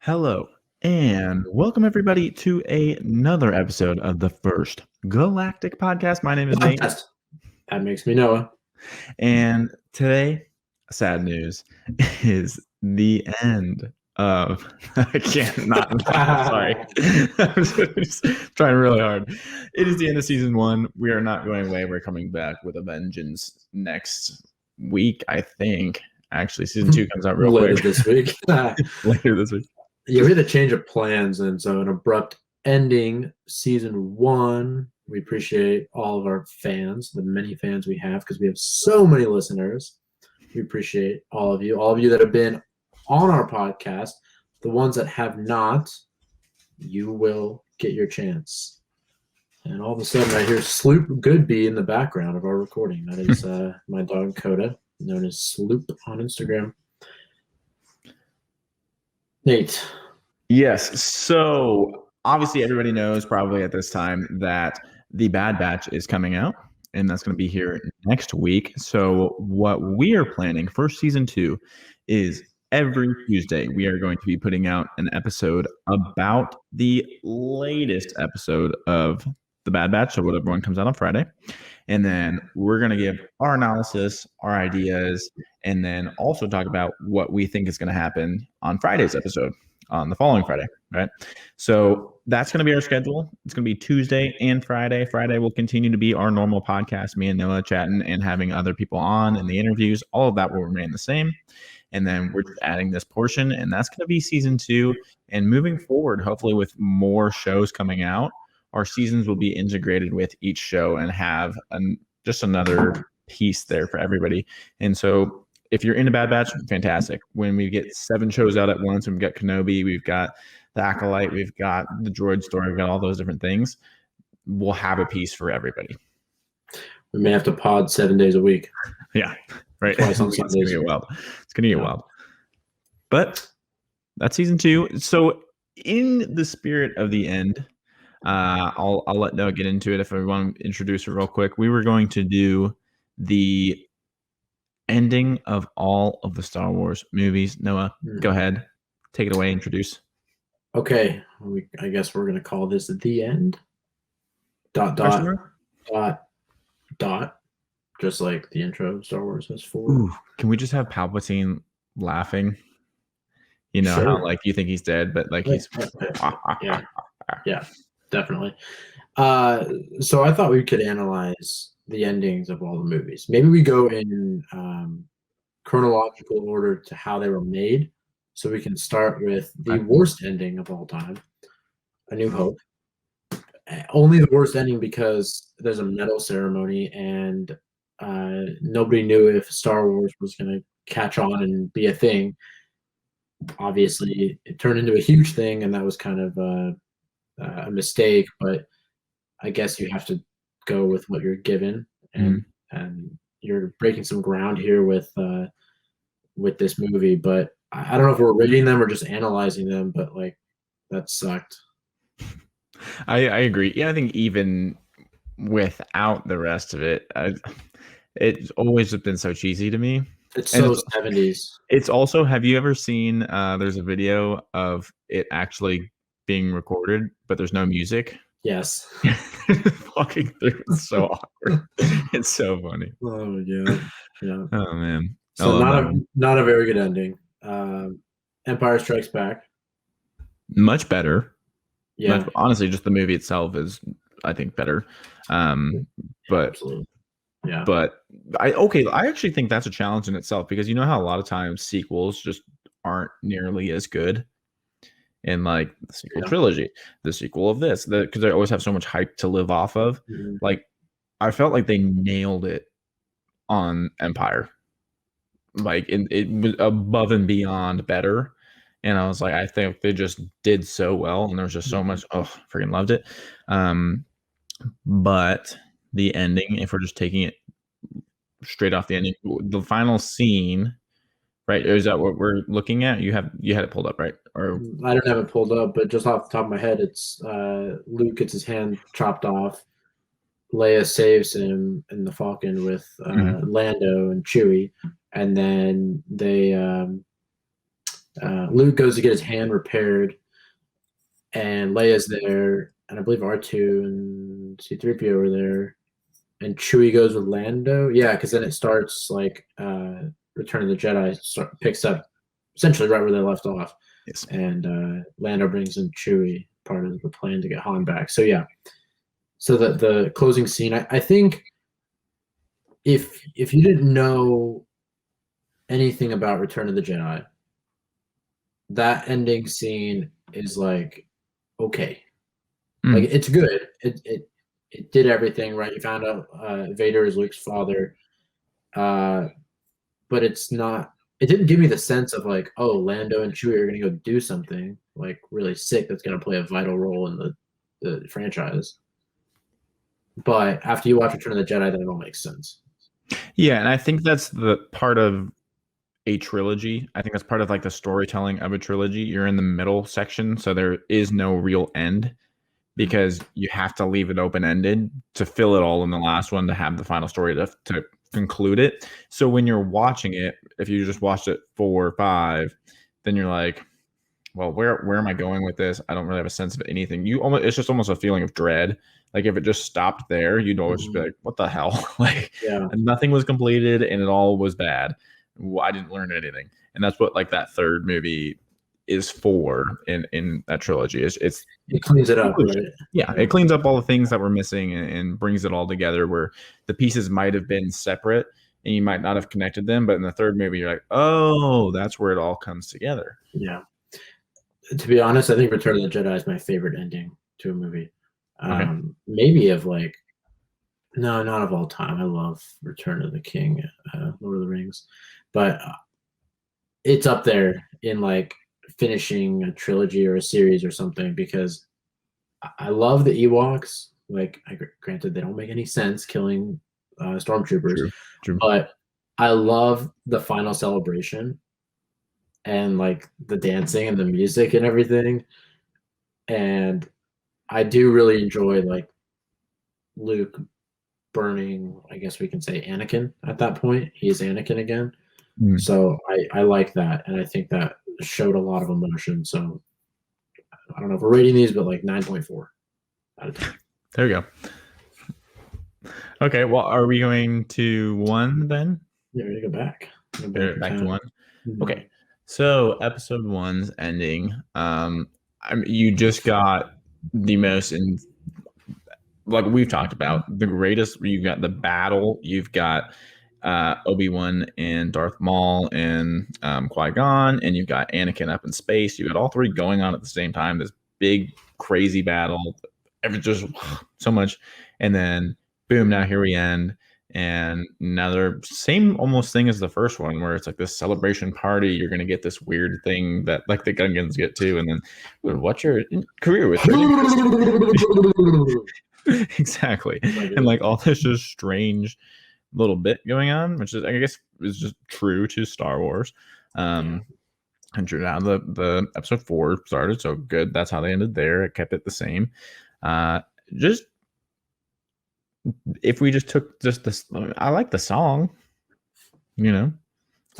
Hello, and welcome everybody to another episode of the first Galactic Podcast. My name is Nate, Podcast. That makes me Noah. and today, sad news is the end of. I can't not. Sorry, I'm just trying really hard. It is the end of season 1. We are not going away. We're coming back with a vengeance next week, I think. Actually, season 2 comes out real Later quick this week. later this week. Yeah, we had a change of plans, and so an abrupt ending season 1. We appreciate all of our fans, the many fans we have, because we have so many listeners. We appreciate all of you that have been on our podcast. The ones that have not, you will get your chance. And all of a sudden, I hear Sloop Goodby in the background of our recording. That is my dog Coda, known as Sloop on Instagram. Nate. Yes. So obviously everybody knows probably at this time that the Bad Batch is coming out, and that's going to be here next week. So what we are planning for season 2 is every Tuesday we are going to be putting out an episode about the latest episode of the Bad Batch. So whatever one comes out on Friday. And then we're going to give our analysis, our ideas, and then also talk about what we think is going to happen on Friday's episode, on the following Friday, right? So that's going to be our schedule. It's going to be Tuesday and Friday. Friday will continue to be our normal podcast, me and Noah chatting and having other people on and the interviews. All of that will remain the same. And then we're just adding this portion, and that's going to be season 2. And moving forward, hopefully with more shows coming out, our seasons will be integrated with each show and have just another piece there for everybody. And so if you're into Bad Batch, fantastic. When we get 7 shows out at once, and we've got Kenobi, we've got the Acolyte, we've got the Droid story, we've got all those different things, we'll have a piece for everybody. We may have to pod 7 days a week. Yeah, right. Twice on It's going Sundays. to get wild. It's going to get wild. But that's season 2. So in the spirit of the end, I'll let Noah get into it if I want to introduce her real quick. We were going to do the ending of all of the Star Wars movies. Noah, go ahead. Take it away. Introduce. Okay. I guess we're going to call this the end. ... Just like the intro of Star Wars has 4. Ooh, can we just have Palpatine laughing? You know, Sure. how like you think he's dead, but like he's yeah, definitely. So I thought we could analyze the endings of all the movies. Maybe we go in chronological order to how they were made. So we can start with the worst ending of all time, A New Hope. Only the worst ending because there's a medal ceremony, and nobody knew if Star Wars was going to catch on and be a thing. Obviously, it turned into a huge thing, and that was kind of a mistake. But I guess you have to go with what you're given, and you're breaking some ground here with this movie. But I don't know if we're rating them or just analyzing them. But like, that sucked. I agree. Yeah, I think even without the rest of it, it's always been so cheesy to me. It's so 70s. It's also, have you ever seen, there's a video of it actually being recorded, but there's no music? Yes. Walking through, it's so awkward. It's so funny. Oh, yeah. Oh, man. So not a very good ending. Empire Strikes Back. Much better. Yeah. Honestly, just the movie itself is, I think, better. But absolutely. Yeah. But I actually think that's a challenge in itself, because you know how a lot of times sequels just aren't nearly as good in like the sequel trilogy, the sequel of this, because they always have so much hype to live off of. Like, I felt like they nailed it on Empire. Like it was above and beyond better. And I was like, I think they just did so well, and there's just so much. Oh, freaking loved it. But the ending, if we're just taking it straight off the ending, the final scene, right? Is that what we're looking at? You had it pulled up, right? Or I don't have it pulled up, but just off the top of my head, it's Luke gets his hand chopped off. Leia saves him in the Falcon with Lando and Chewie, and then they Luke goes to get his hand repaired, and Leia's there, and I believe R2 and C-3PO are there, and Chewie goes with Lando. Yeah, because then it starts like Return of the Jedi picks up essentially right where they left off. Yes. And Lando brings in Chewie, part of the plan to get Han back. So yeah, so the closing scene, I think if you didn't know anything about Return of the Jedi, that ending scene is like, okay, like it's good. It did everything right. You found out Vader is Luke's father, but it's not. It didn't give me the sense of like, oh, Lando and Chewie are going to go do something like really sick that's going to play a vital role in the franchise. But after you watch Return of the Jedi, then it all makes sense. Yeah, and I think that's the part of a trilogy. I think that's part of like the storytelling of a trilogy. You're in the middle section, so there is no real end because you have to leave it open-ended to fill it all in the last one to have the final story to conclude it. So when you're watching it, if you just watched it 4 or 5, then you're like, well, where am I going with this? I don't really have a sense of anything. It's just almost a feeling of dread. Like if it just stopped there, you'd always just be like, what the hell? Like nothing was completed and it all was bad. I didn't learn anything. And that's what like that third movie is for in that trilogy. It cleans it up, right? Yeah, it cleans up all the things that were missing and brings it all together where the pieces might have been separate and you might not have connected them, but in the third movie you're like, oh, that's where it all comes together. Yeah. To be honest, I think Return of the Jedi is my favorite ending to a movie. Maybe of like, no, not of all time. I love Return of the King, Lord of the Rings, but it's up there in like finishing a trilogy or a series or something because I love the Ewoks. Like, granted, they don't make any sense killing stormtroopers, True. But I love the final celebration and like the dancing and the music and everything. And I do really enjoy like Luke burning, I guess we can say Anakin at that point. He is Anakin again. So I like that. And I think that showed a lot of emotion. So I don't know if we're rating these, but like 9.4 out of 10. There you go. Okay, well, are we going to 1 then? Yeah, we're gonna go back. Back to 1. Okay, so episode 1's ending. You just got the most like we've talked about, the greatest. You've got the battle. You've got Obi-Wan and Darth Maul and Qui-Gon, and you've got Anakin up in space. You've got all 3 going on at the same time. This big, crazy battle. Just so much. And then, boom, now here we end. And another same almost thing as the first one, where it's like this celebration party. You're going to get this weird thing that like the Gungans get too. And then, what's your career with? Exactly. And like all this just strange little bit going on, which is, I guess, is just true to Star Wars. And now the episode 4 started, so good. That's how they ended there. It kept it the same. Just if we just took just this, I like the song, I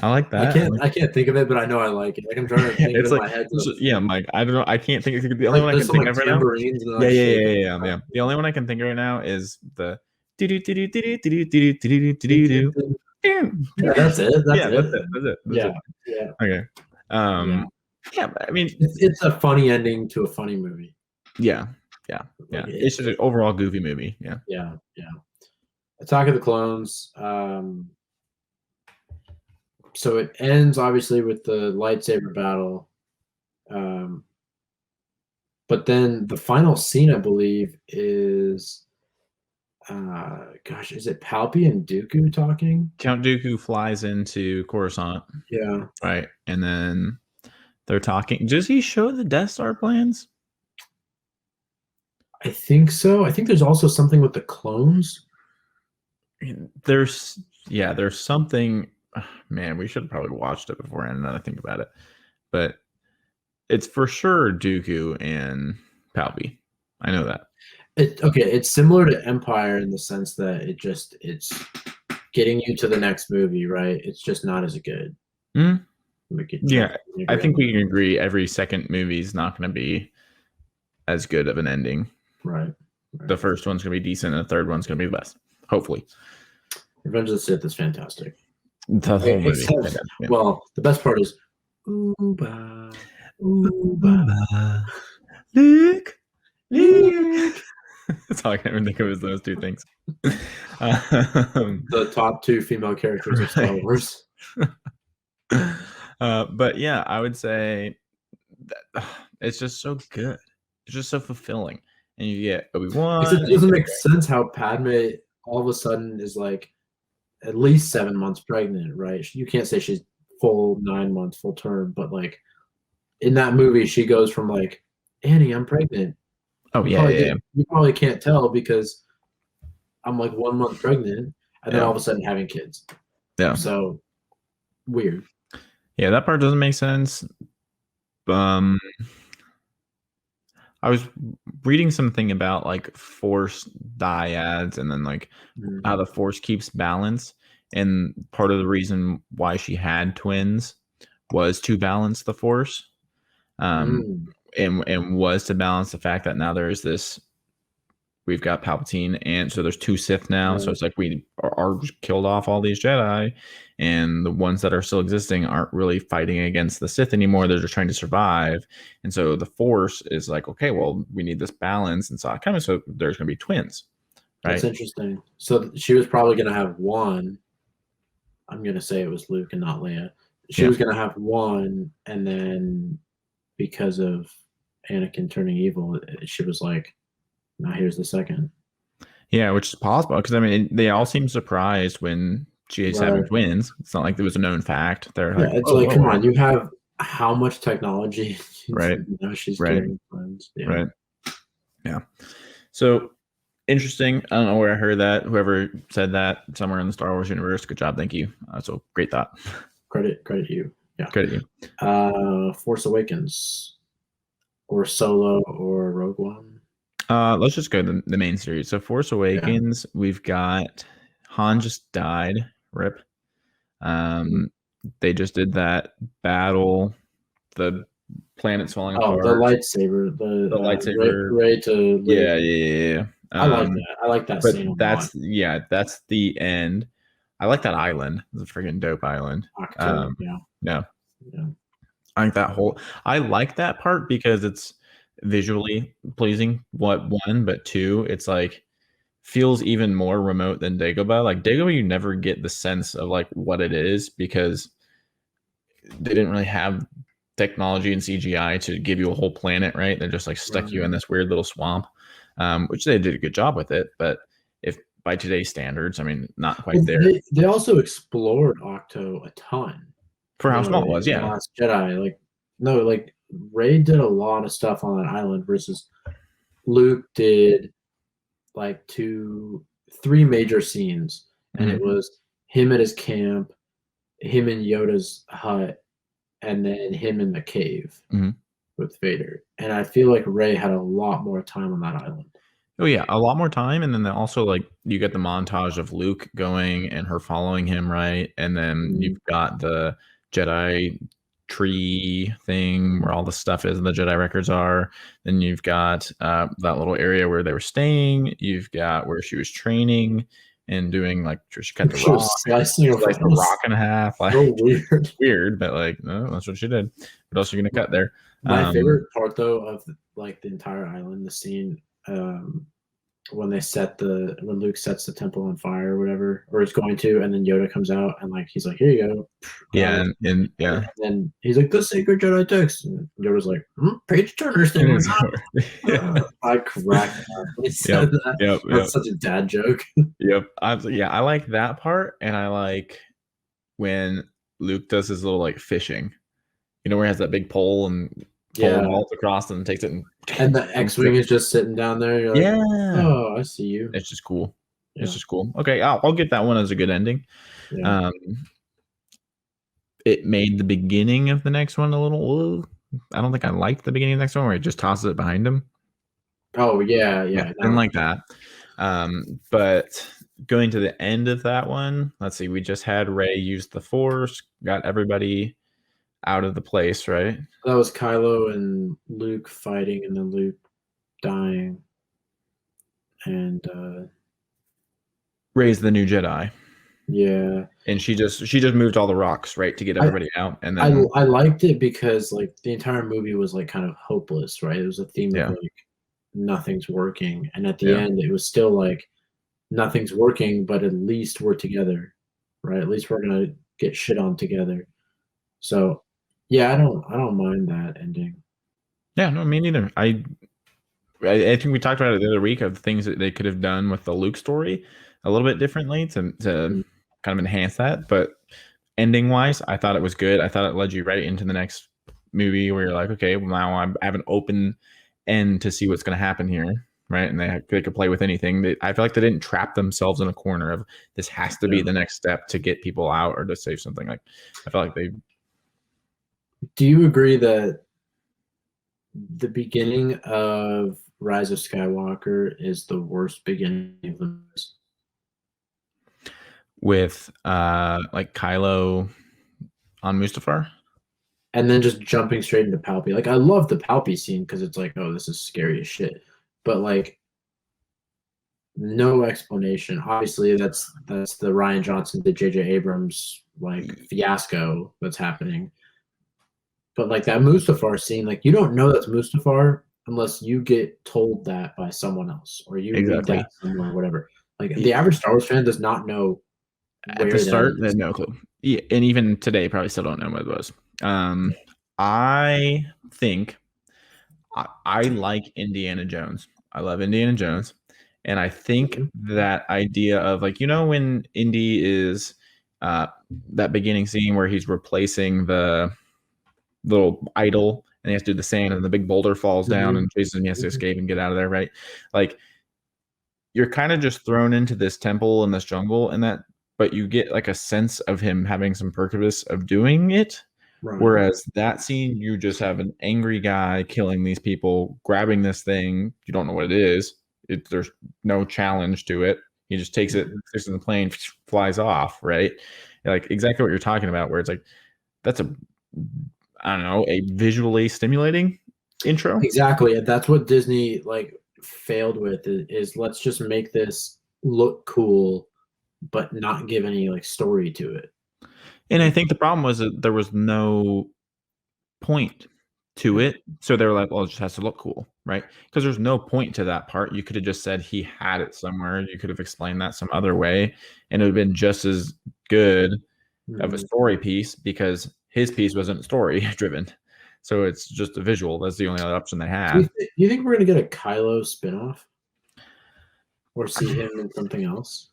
like that. I can't think of it, but I know I like it. Like I'm trying to think it's in like, my head. Yeah, Mike. I don't know. I can't think of the only one I can think of right now. Yeah. The only one I can think of right now is the Yeah, that's it. That's it. Yeah. Okay. Yeah, I mean, it's a funny ending to a funny movie. Yeah. It's just an overall goofy movie. Yeah. Attack of the Clones. So it ends obviously with the lightsaber battle. But then the final scene, I believe, is is it Palpy and Dooku talking? Count Dooku flies into Coruscant. Yeah. Right. And then they're talking. Does he show the Death Star plans? I think so. I think there's also something with the clones. There's something. Man, we should have probably watched it beforehand. Now I think about it, but it's for sure Dooku and Palpy. I know that. It's similar to Empire in the sense that it's getting you to the next movie, right? It's just not as good. Yeah, I think we can agree every second movie is not going to be as good of an ending. Right. The first one's going to be decent, and the third one's going to be the best. Hopefully. Revenge of the Sith is fantastic. The whole movie. Well, the best part is Ooba. Luke. That's all I can think of is those two things. The top two female characters of Star Wars. But yeah, I would say that it's just so good. It's just so fulfilling. And you get Obi-Wan. It doesn't make sense how Padme all of a sudden is like at least 7 months pregnant, right? You can't say she's full 9 months, full term, but like in that movie, she goes from like, Annie, I'm pregnant. Oh, yeah. You probably can't tell because I'm like 1 month pregnant and then all of a sudden having kids. Yeah. So weird. Yeah, that part doesn't make sense. I was reading something about like force dyads and then like how the force keeps balance. And part of the reason why she had twins was to balance the force. And was to balance the fact that now there's this, we've got Palpatine, and so there's 2 Sith now. So it's like we are killed off all these Jedi, and the ones that are still existing aren't really fighting against the Sith anymore. They're just trying to survive. And so the Force is like, okay, well, we need this balance. And so so there's going to be twins. Right? That's interesting. So she was probably going to have one. I'm going to say it was Luke and not Leia. She was going to have one, and then because of Anakin turning evil, she was like, now here's the second. Yeah, which is possible because I mean they all seem surprised when she's having twins. It's not like it was a known fact. They're like, it's like, come on, you have how much technology? Right. Now she's getting twins. Yeah. Right. Yeah. So interesting. I don't know where I heard that. Whoever said that somewhere in the Star Wars universe. Good job. Thank you. So great thought. Credit you. Yeah. Credit you. Force Awakens, or Solo, or Rogue One. Let's just go to the main series. So Force Awakens, we've got Han just died. RIP. They just did that battle. The planet's falling apart. The lightsaber. The lightsaber. Rey to Luke. Yeah. I like that. I like that scene. That's the end. I like that island. It's a freaking dope island. Yeah. I like that I like that part because it's visually pleasing. One, but two, it's like feels even more remote than Dagobah. Like Dagobah, you never get the sense of like what it is because they didn't really have technology and CGI to give you a whole planet, right? They just like stuck you in this weird little swamp, which they did a good job with it. But if by today's standards, I mean, not quite there. They also explored Octo a ton for how small it was. Yeah, Last Jedi, like Rey did a lot of stuff on that island versus Luke did like 3 major scenes, and it was him at his camp, him in Yoda's hut, and then him in the cave with Vader. And I feel like Rey had a lot more time on that island. Oh yeah, a lot more time, and then also like you get the montage of Luke going and her following him, right? And then you've got the Jedi tree thing where all the stuff is and the Jedi records are. Then you've got that little area where they were staying. You've got where she was training and doing like she cut the rock, slicing like a rock and a half. Like so weird. Weird, but like no, that's what she did. What else are you gonna cut there? My favorite part though of like the entire island, the scene when Luke sets the temple on fire or whatever, or is going to, and then Yoda comes out and like he's like, here you go. And then he's like, the sacred Jedi text. And Yoda's like, page turners thing. I cracked up when he said that. That's such a dad joke. I like that part, and I like when Luke does his little like fishing. You know where he has that big pole and vaults across and takes it and the X-wing is just sitting down there. You're like, oh, I see you. It's just cool. It's just cool. Okay, I'll get that one as a good ending. It made the beginning of the next one a little. I don't think I liked the beginning of the next one where it just tosses it behind him. Oh yeah. I didn't like that. But going to the end of that one, let's see. We just had Rey use the Force, got everybody out of the place, right? That was Kylo and Luke fighting, and then Luke dying, and Rey's the new Jedi, yeah, and she just moved all the rocks, right, to get I, everybody out, and then I liked it because like the entire movie was like kind of hopeless, right? It was a theme of yeah, like nothing's working, and at the yeah, end, it was still like nothing's working, but at least we're together, right? At least we're gonna get shit on together. So, yeah, I don't mind that ending. yeah. No, me neither. I think we talked about it the other week of the things that they could have done with the Luke story a little bit differently to Mhm. kind of enhance that. But ending wise, I thought it was good. I thought it led you right into the next movie where you're like, okay, well, now I have an open end to see what's going to happen here, right? And they could play with anything. I feel like they didn't trap themselves in a corner of this has to be Yeah. the next step to get people out or to save something. Like I felt like they Do you agree that the beginning of Rise of Skywalker is the worst beginning of the movies? with like Kylo on Mustafar. And then just jumping straight into Palpy. Like I love the Palpy scene because it's like, oh, this is scary as shit. But like no explanation. Obviously, that's the Ryan Johnson to J.J. Abrams like fiasco that's happening. But like that Mustafar scene, like you don't know that's Mustafar unless you get told that by someone else or you read Exactly. that somewhere or whatever. Like the average Star Wars fan does not know At the where that start, they is. had no clue. Yeah, and even today, probably still don't know what it was. I think I like Indiana Jones. I love Indiana Jones, and I think Mhm. that idea of like when Indy is that beginning scene where he's replacing the little idol and he has to do the sand and the big boulder falls down Mhm. and Jason has to Mhm. escape and get out of there, right? Like you're kind of just thrown into this temple in this jungle and that, but you get like a sense of him having some purpose of doing it. Right. Whereas that scene, you just have an angry guy killing these people, grabbing this thing. You don't know what it is. There's no challenge to it. He just takes it, Mhm. sticks in the plane, flies off, right? Like exactly what you're talking about, where it's like, that's I don't know, a visually stimulating intro. Exactly. And that's what Disney like failed with is let's just make this look cool but not give any like story to it. And I Like think the problem was that there was no point to it. So they were like, well, it just has to look cool, right? Because there's no point to that part. You could have just said he had it somewhere. You could have explained that some other way, and it would have been just as good of a mhm. story piece because his piece wasn't story driven. So it's just a visual. That's the only other option they had. Do you think we're gonna get a Kylo spinoff or see him in something else?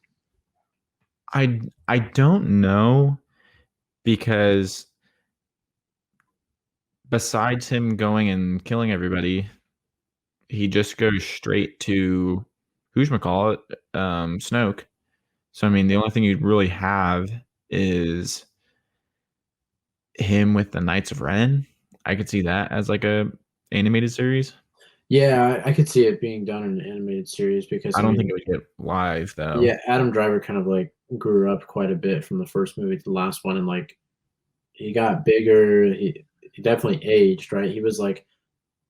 I don't know because besides him going and killing everybody, he just goes straight to who's Snoke. So I mean, the only thing you'd really have is him with the Knights of Ren. I could see that as like a animated series. Yeah, I could see it being done in an animated series because I I don't think mean, it would get live though. yeah, Adam Driver kind of like grew up quite a bit from the first movie to the last one, and like he got bigger. He definitely aged, right? He was like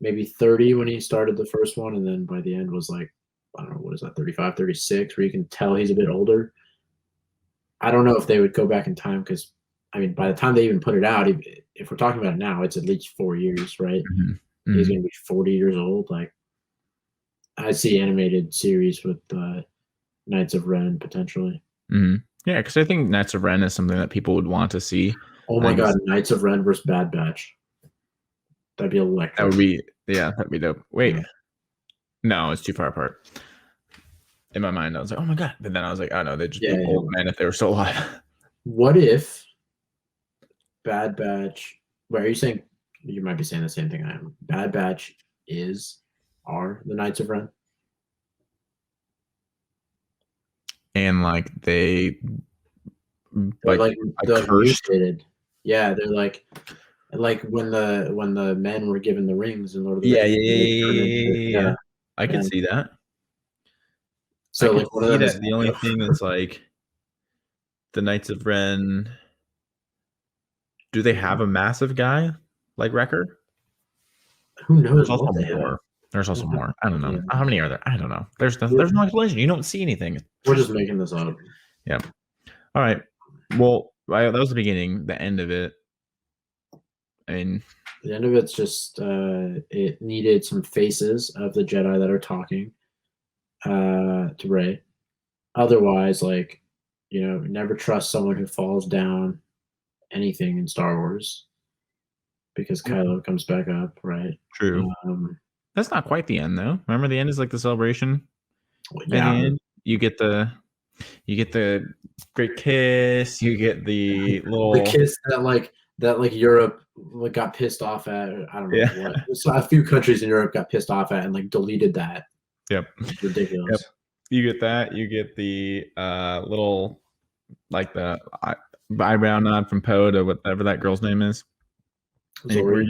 maybe 30 when he started the first one, and then by the end was like, I don't know, what is that, 35, 36, where you can tell he's a bit older. I don't know if they would go back in time because, I mean, by the time they even put it out, if we're talking about it now, it's at least 4 years, right? Mhm. He's Mhm. going to be 40 years old. Like, I see animated series with Knights of Ren potentially. Mhm. Yeah, because I think Knights of Ren is something that people would want to see. Oh I my think God, Knights of Ren versus Bad Batch. That'd be that would electric. be that'd be dope. Wait, Yeah. no, it's too far apart. In my mind, I was like, oh my god, but then I was like, oh no, they'd just Yeah, be yeah. old men if they were still alive. What if Bad Batch? Wait, are you saying you might be saying the same thing I am? Bad Batch are the Knights of Ren? And like they They're like like a they're like cursed. mutated. Yeah, they're like when the men were given the rings in Lord of the Yeah, Rings, yeah, yeah, they yeah, turned yeah, into yeah, yeah. yeah. I could And see that. I so could like one of see them is that. The only thing is like the Knights of Ren do they have a massive guy like Wrecker? Who knows There's also what they have? more. There's also more. I don't know. Yeah. How many are there? I don't know. There's no explanation. You don't see anything. We're just making this up. Yeah. All right. Well, that was the beginning. The end of it. I mean, the end of it's just it needed some faces of the Jedi that are talking to Rey. Otherwise, like, never trust someone who falls down anything in Star Wars because Kylo comes back up, right? True. That's not quite the end though. Remember, the end is like the celebration. Yeah. And then you get the great kiss. You get the little kiss that Europe got pissed off at. I don't know what. So a few countries in Europe got pissed off at and like deleted that. Yep. It's ridiculous. Yep. You get that. You get the little like the eyebrow nod from Poe to whatever that girl's name is. Where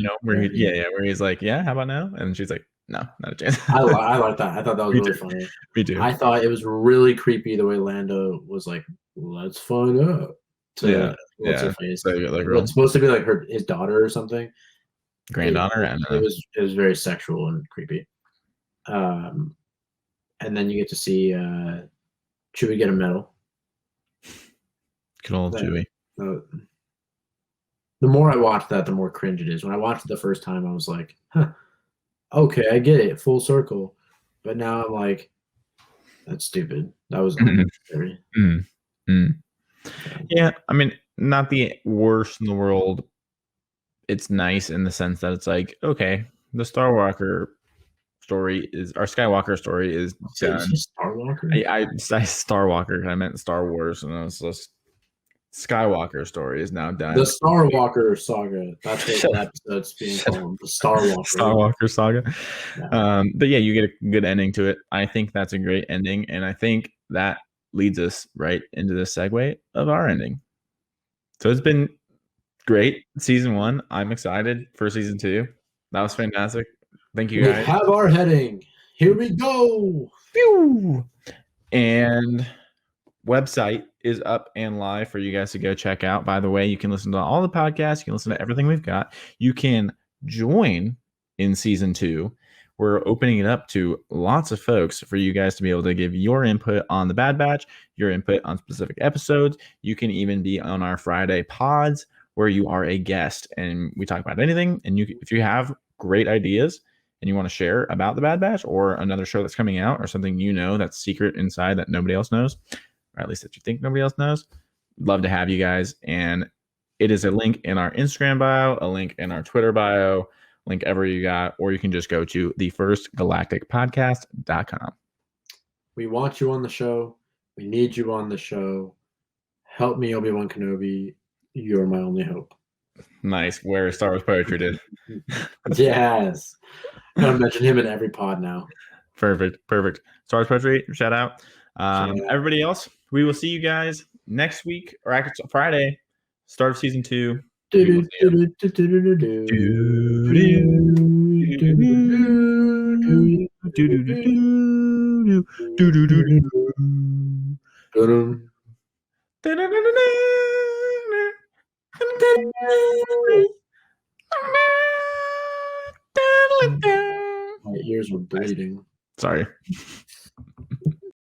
he's like, yeah, how about now? And she's like, no, not a chance. I like that. I thought that was really funny. Me too. I thought it was really creepy the way Lando was like, let's find out. What's her face? So it's supposed to be like his daughter or something. Granddaughter. It was very sexual and creepy. And then you get to see Chewie get a medal. Good old Chewie. The more I watch that, the more cringe it is. When I watched it the first time, I was like, huh, okay, I get it, full circle. But now I'm like, that's stupid. That was unnecessary. Yeah, I mean, not the worst in the world. It's nice in the sense that it's like, okay, the Skywalker story is done. Starwalker? I Starwalker. I meant Star Wars, and I was just Skywalker story is now done. The Starwalker saga. That's what that episode's being called. The Starwalker saga. Yeah. But yeah, you get a good ending to it. I think that's a great ending, and I think that leads us right into the segue of our ending. So it's been great. Season 1. I'm excited for season 2. That was fantastic. Thank you guys. We have our heading. Here we go. Pew! And website is up and live for you guys to go check out. By the way, you can listen to all the podcasts. You can listen to everything we've got. You can join in season 2. We're opening it up to lots of folks for you guys to be able to give your input on the Bad Batch, your input on specific episodes. You can even be on our Friday pods where you are a guest and we talk about anything. And if you have great ideas and you want to share about the Bad Batch or another show that's coming out or something that's secret inside that nobody else knows, or at least that you think nobody else knows, love to have you guys. And it is a link in our Instagram bio, a link in our Twitter bio, link ever you got, or you can just go to thefirstgalacticpodcast.com. We want you on the show. We need you on the show. Help me, Obi-Wan Kenobi. You're my only hope. Nice. Where Star Wars Poetry did. Yes. I'm going to mention him in every pod now. Perfect. Star Wars Poetry, shout out. Everybody else, we will see you guys next week, or actually Friday, start of season 2. My ears were bleeding. Sorry.